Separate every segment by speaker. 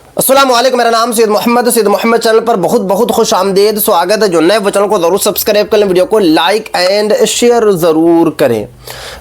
Speaker 1: अस्सलाम वालेकुम, मेरा नाम सैयद मोहम्मद चैनल पर बहुत बहुत खुश आमदीद स्वागत है। जो नए वो चैनल को ज़रूर सब्सक्राइब कर लें, वीडियो को लाइक एंड शेयर ज़रूर करें।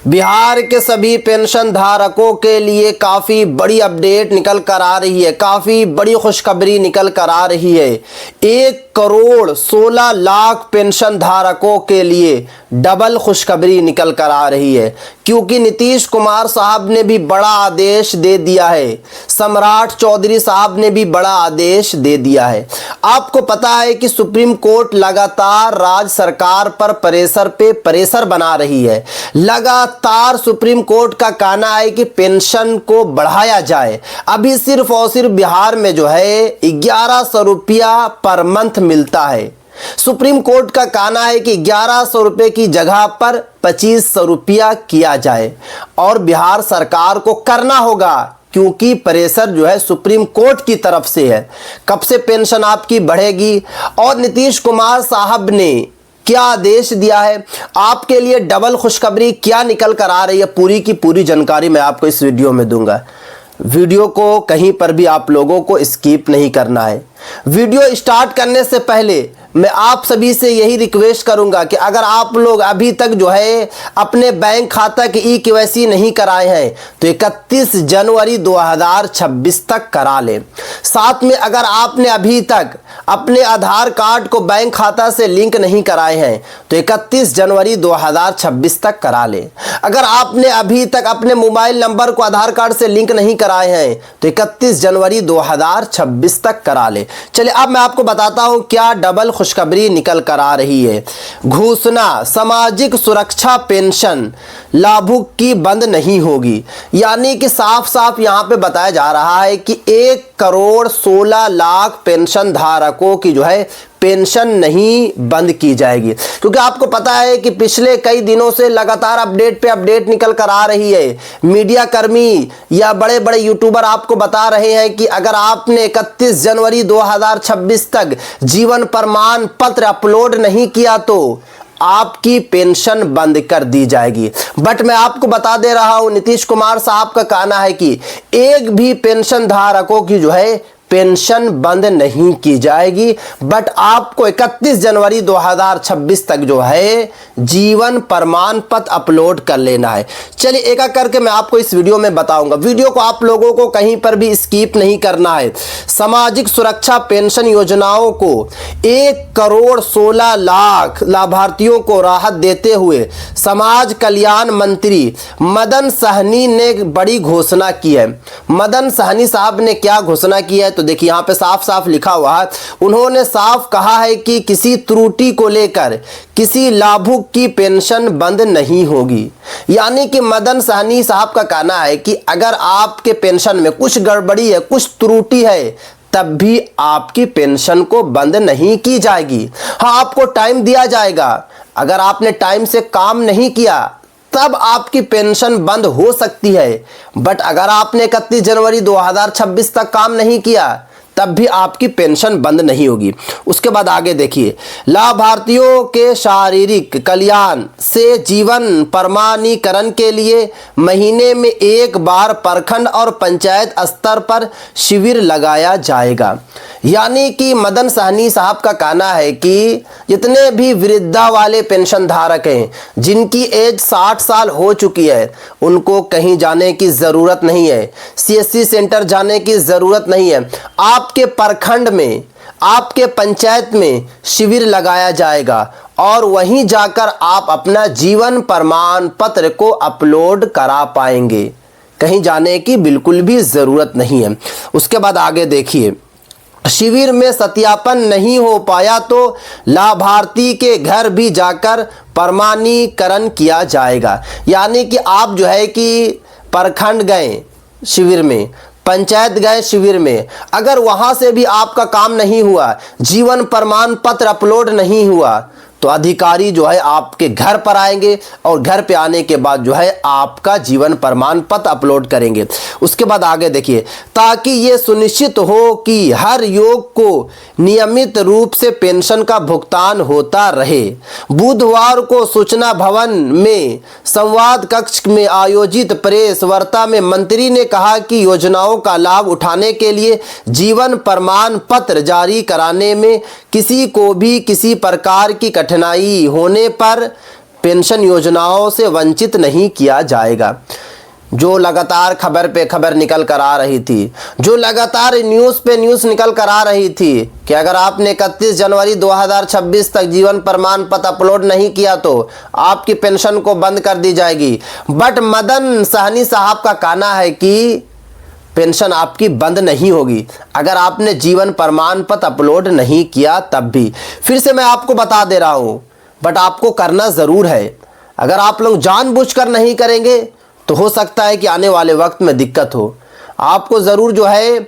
Speaker 1: बिहार के सभी पेंशन धारकों के लिए काफ़ी बड़ी अपडेट निकल कर आ रही है, काफ़ी बड़ी खुशखबरी निकल कर आ रही है। 1,16,00,000 पेंशन धारकों के लिए डबल खुशखबरी निकल कर आ रही है, क्योंकि नीतीश कुमार साहब ने भी बड़ा आदेश दे दिया है, सम्राट चौधरी साहब ने भी बड़ा आदेश दे दिया है। आपको पता है कि सुप्रीम कोर्ट लगातार राज्य सरकार पर प्रेशर पे प्रेशर बना रही है। लगातार सुप्रीम कोर्ट का कहना है कि पेंशन को बढ़ाया जाए। अभी सिर्फ और सिर्फ बिहार में जो है 1100 रुपया पर मंथ मिलता है। सुप्रीम कोर्ट का कहना है कि 1100 रुपये की जगह पर 2500 रुपया किया जाए, और बिहार सरकार को करना होगा, क्योंकि प्रेशर जो है सुप्रीम कोर्ट की तरफ से है। कब से पेंशन आपकी बढ़ेगी और नीतीश कुमार साहब ने क्या आदेश दिया है, आपके लिए डबल खुशखबरी क्या निकल कर आ रही है, पूरी की पूरी जानकारी मैं आपको इस वीडियो में दूंगा। वीडियो को कहीं पर भी आप लोगों को स्किप नहीं करना है। वीडियो स्टार्ट करने से पहले मैं आप सभी से यही रिक्वेस्ट करूंगा कि अगर आप लोग अभी तक जो है अपने बैंक खाता की ई-केवाईसी नहीं कराए हैं तो 31 जनवरी 2026 तक करा लें। साथ में अगर आपने अभी तक अपने आधार कार्ड को बैंक खाता से लिंक नहीं कराए हैं तो 31 जनवरी 2026 तक करा लें। अगर आपने अभी तक अपने मोबाइल नंबर को आधार कार्ड से लिंक नहीं कराए हैं तो 31 जनवरी 2026 तक करा लें। चलिए अब मैं आपको बताता हूं क्या डबल खुशखबरी निकल कर आ रही है। घोषणा, सामाजिक सुरक्षा पेंशन लाभुक की बंद नहीं होगी। यानी कि साफ साफ यहां पे बताया जा रहा है कि 1,16,00,000 पेंशन धारकों की जो है पेंशन नहीं बंद की जाएगी। क्योंकि आपको पता है कि पिछले कई दिनों से लगातार अपडेट पे अपडेट निकल कर आ रही है। मीडिया कर्मी या बड़े बड़े यूट्यूबर आपको बता रहे हैं कि अगर आपने 31 जनवरी 2026 तक जीवन प्रमाण पत्र अपलोड नहीं किया तो आपकी पेंशन बंद कर दी जाएगी। बट मैं आपको बता दे रहा हूं, नीतीश कुमार साहब का कहना है कि एक भी पेंशन धारकों की जो है पेंशन बंद नहीं की जाएगी, बट आपको 31 जनवरी 2026 तक जो है जीवन प्रमाण पत्र अपलोड कर लेना है। चलिए एक एक करके मैं आपको इस वीडियो में बताऊंगा। वीडियो को आप लोगों को कहीं पर भी स्किप नहीं करना है। सामाजिक सुरक्षा पेंशन योजनाओं को 1,16,00,000 लाभार्थियों को राहत देते हुए समाज कल्याण मंत्री मदन सहनी ने बड़ी घोषणा की है। मदन सहनी साहब ने क्या घोषणा की है तो देखिए यहां पे साफ साफ लिखा हुआ है। उन्होंने साफ कहा है कि किसी त्रुटि को लेकर किसी लाभुक की पेंशन बंद नहीं होगी। यानी कि मदन सहनी साहब का कहना है कि अगर आपके पेंशन में कुछ गड़बड़ी है, कुछ त्रुटि है, तब भी आपकी पेंशन को बंद नहीं की जाएगी। हाँ, आपको टाइम दिया जाएगा। अगर आपने टाइम से काम नहीं किया तब आपकी पेंशन बंद हो सकती है, बट अगर आपने 31 जनवरी 2026 तक काम नहीं किया तब भी आपकी पेंशन बंद नहीं होगी। उसके बाद आगे देखिए, लाभार्थियों के शारीरिक कल्याण से जीवन प्रमाणीकरण के लिए महीने में एक बार प्रखंड और पंचायत स्तर पर शिविर लगाया जाएगा। यानी कि मदन सहनी साहब का कहना है कि जितने भी वृद्धा वाले पेंशन धारक हैं, जिनकी एज 60 साल हो चुकी है, उनको कहीं जाने की ज़रूरत नहीं है, सीएससी सेंटर जाने की ज़रूरत नहीं है। आपके प्रखंड में, आपके पंचायत में शिविर लगाया जाएगा और वहीं जाकर आप अपना जीवन प्रमाण पत्र को अपलोड करा पाएंगे। कहीं जाने की बिल्कुल भी ज़रूरत नहीं है। उसके बाद आगे देखिए, शिविर में सत्यापन नहीं हो पाया तो लाभार्थी के घर भी जाकर प्रमाणीकरण किया जाएगा। यानी कि आप जो है कि प्रखंड गए शिविर में, पंचायत गए शिविर में, अगर वहां से भी आपका काम नहीं हुआ, जीवन प्रमाण पत्र अपलोड नहीं हुआ, तो अधिकारी जो है आपके घर पर आएंगे और घर पे आने के बाद जो है आपका जीवन प्रमाण पत्र अपलोड करेंगे। उसके बाद आगे देखिए, ताकि ये सुनिश्चित हो कि हर योग को नियमित रूप से पेंशन का भुगतान होता रहे, बुधवार को सूचना भवन में संवाद कक्ष में आयोजित प्रेस वार्ता में मंत्री ने कहा कि योजनाओं का लाभ उठाने के लिए जीवन प्रमाण पत्र जारी कराने में किसी को भी किसी प्रकार की कठिनाई होने पर पेंशन योजनाओं से वंचित नहीं किया जाएगा। जो लगातार खबर पे खबर निकल कर आ रही थी, जो लगातार न्यूज़ पे न्यूज़ निकल कर आ रही थी कि अगर आपने 31 जनवरी 2026 तक जीवन प्रमाण पत्र अपलोड नहीं किया तो आपकी पेंशन को बंद कर दी जाएगी। बट मदन सहनी साहब का कहना है कि पेंशन आपकी बंद नहीं होगी अगर आपने जीवन प्रमाण पत्र अपलोड नहीं किया तब भी। फिर से मैं आपको बता दे रहा हूं, बट आपको करना ज़रूर है। अगर आप लोग जानबूझकर नहीं करेंगे तो हो सकता है कि आने वाले वक्त में दिक्कत हो। आपको ज़रूर जो है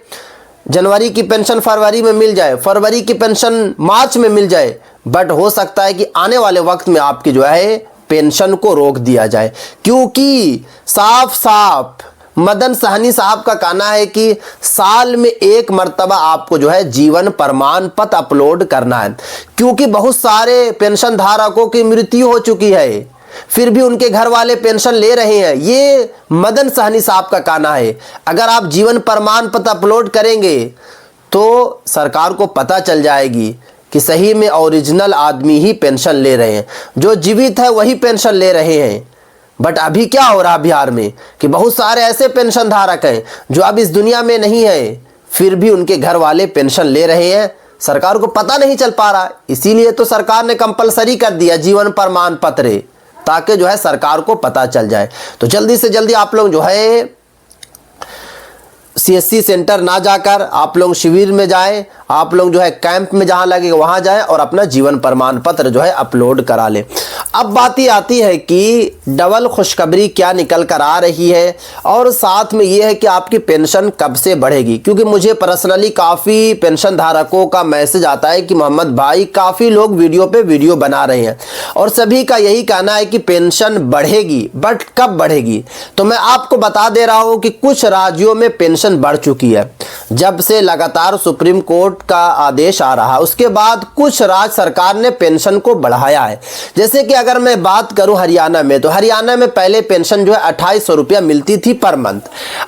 Speaker 1: जनवरी की पेंशन फरवरी में मिल जाए, फरवरी की पेंशन मार्च में मिल जाए, बट हो सकता है कि आने वाले वक्त में आपकी जो है पेंशन को रोक दिया जाए, क्योंकि साफ साफ मदन सहनी साहब का कहना है कि साल में एक मर्तबा आपको जो है जीवन प्रमाण पत्र अपलोड करना है, क्योंकि बहुत सारे पेंशन धारकों की मृत्यु हो चुकी है फिर भी उनके घर वाले पेंशन ले रहे हैं। ये मदन सहनी साहब का कहना है। अगर आप जीवन प्रमाण पत्र अपलोड करेंगे तो सरकार को पता चल जाएगी कि सही में ओरिजिनल आदमी ही पेंशन ले रहे हैं, जो जीवित है वही पेंशन ले रहे हैं। बट अभी क्या हो रहा है बिहार में कि बहुत सारे ऐसे पेंशन धारक हैं जो अब इस दुनिया में नहीं है, फिर भी उनके घर वाले पेंशन ले रहे हैं। सरकार को पता नहीं चल पा रहा, इसीलिए तो सरकार ने कंपलसरी कर दिया जीवन प्रमाण पत्र, ताकि जो है सरकार को पता चल जाए। तो जल्दी से जल्दी आप लोग जो है सीएससी सेंटर ना जाकर आप लोग शिविर में जाएं, आप लोग जो है कैंप में जहां लगेगा वहां जाएं और अपना जीवन प्रमाण पत्र जो है अपलोड करा लें। अब बात ये आती है कि डबल खुशखबरी क्या निकल कर आ रही है और साथ में ये है कि आपकी पेंशन कब से बढ़ेगी, क्योंकि मुझे पर्सनली काफ़ी पेंशन धारकों का मैसेज आता है कि मोहम्मद भाई काफ़ी लोग वीडियो पे वीडियो बना रहे हैं और सभी का यही कहना है कि पेंशन बढ़ेगी, बट कब बढ़ेगी। तो मैं आपको बता दे रहा हूँ कि कुछ राज्यों में पेंशन बढ़ चुकी है। जब से लगातार सुप्रीम कोर्ट का आदेश आ रहा, उसके बाद कुछ राज्य सरकार ने पेंशन को बढ़ाया है। जैसे कि अगर मैं बात करूं हरियाणा में, तो हरियाणा में पहले पेंशन जो है 2800 रुपया मिलती थी पर मंथ,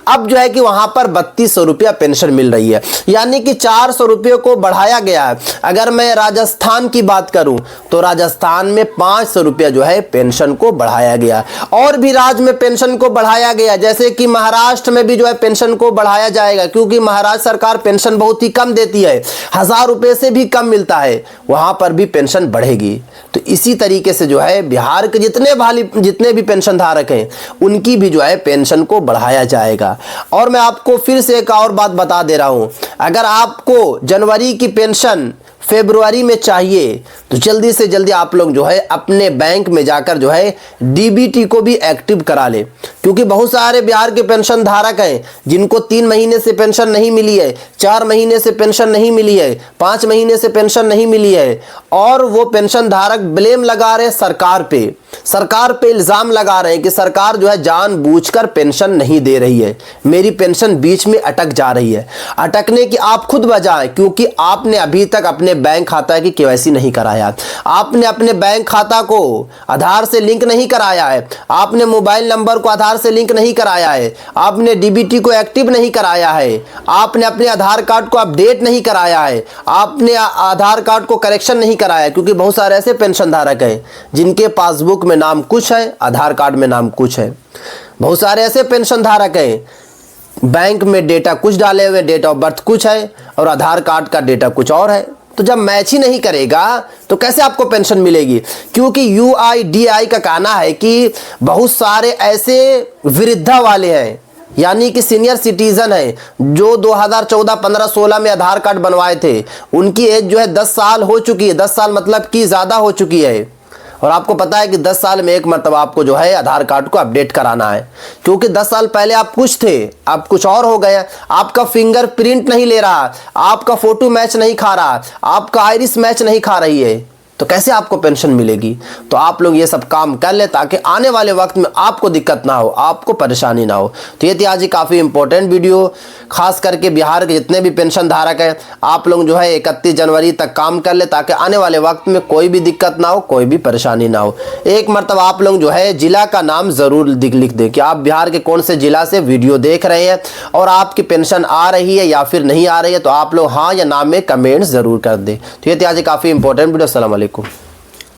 Speaker 1: अब जो है कि वहां पर 3200 रुपया पेंशन मिल रही है, यानी कि 400 रुपये को बढ़ाया गया है। अगर मैं राजस्थान की बात करूं तो राजस्थान में 500 रुपया जो है पेंशन को बढ़ाया गया। और भी राज्य में पेंशन को बढ़ाया गया, जैसे कि महाराष्ट्र में भी जो है पेंशन को बढ़ाया जाएगा, क्योंकि महाराष्ट्र सरकार पेंशन बहुत ही कम देती है, 1000 रुपये से भी कम मिलता है, वहां पर भी पेंशन बढ़ेगी। तो इसी तरीके से जो है बिहार के जितने भी पेंशन धारक हैं उनकी भी जो है पेंशन को बढ़ाया जाएगा। और मैं आपको फिर से एक और बात बता दे रहा हूं, अगर आपको जनवरी की पेंशन फरवरी में चाहिए तो जल्दी से जल्दी आप लोग जो है अपने बैंक में जाकर जो है डीबीटी को भी एक्टिव करा ले, क्योंकि बहुत सारे बिहार के पेंशन धारक हैं जिनको 3 महीने से पेंशन नहीं मिली है, 4 महीने से पेंशन नहीं मिली है, 5 महीने से पेंशन नहीं मिली है, और वो पेंशन धारक ब्लेम लगा रहे सरकार पे इल्ज़ाम लगा रहे हैं कि सरकार जो है जानबूझकर पेंशन नहीं दे रही है, मेरी पेंशन बीच में अटक जा रही है। अटकने की आप खुद वजह है, क्योंकि आपने अभी तक अपने बैंक खाता की केवाईसी नहीं कराया, आपने अपने बैंक खाता को आधार से लिंक नहीं कराया है, आपने मोबाइल नंबर को आधार से लिंक नहीं कराया है, आपने डीबीटी को एक्टिव नहीं कराया है, आपने अपने आधार कार्ड को अपडेट नहीं कराया है, आपने आधार कार्ड को करेक्शन नहीं कराया, क्योंकि बहुत सारे ऐसे पेंशन धारक हैं जिनके पासबुक में नाम कुछ है, आधार कार्ड में नाम कुछ है। बहुत सारे ऐसे पेंशन धारक हैं बैंक में डेटा कुछ डाले हुए, डेट ऑफ बर्थ कुछ है और आधार कार्ड का डेटा कुछ और है। तो जब मैच ही नहीं करेगा तो कैसे आपको पेंशन मिलेगी, क्योंकि UIDAI का कहना है कि बहुत सारे ऐसे वृद्धा वाले हैं, यानी कि सीनियर सिटीजन है, जो 2014, 15, 16 में आधार कार्ड बनवाए थे, उनकी एज जो है 10 साल हो चुकी है, 10 साल मतलब कि ज़्यादा हो चुकी है। और आपको पता है कि 10 साल में एक मरतबा आपको जो है आधार कार्ड को अपडेट कराना है, क्योंकि 10 साल पहले आप कुछ थे, अब कुछ और हो गए, आपका फिंगरप्रिंट नहीं ले रहा, आपका फोटो मैच नहीं खा रहा, आपका आइरिस मैच नहीं खा रही है। तो कैसे आपको पेंशन मिलेगी। तो आप लोग ये सब काम कर ले ताकि आने वाले वक्त में आपको दिक्कत ना हो, आपको परेशानी ना हो। तो ये थी आज काफ़ी इंपॉर्टेंट वीडियो, खास करके बिहार के जितने भी पेंशन धारक हैं आप लोग जो है 31 जनवरी तक काम कर ले ताकि आने वाले वक्त में कोई भी दिक्कत ना हो, कोई भी परेशानी ना हो। एक मरतबा आप लोग जो है जिला का नाम ज़रूर लिख दें कि आप बिहार के कौन से जिला से वीडियो देख रहे हैं और आपकी पेंशन आ रही है या फिर नहीं आ रही है। तो आप लोग हाँ या ना में कमेंट्स ज़रूर कर दें। तो ये थी आज काफ़ी इंपॉर्टेंट वीडियो। अस्सलाम वालेकुम।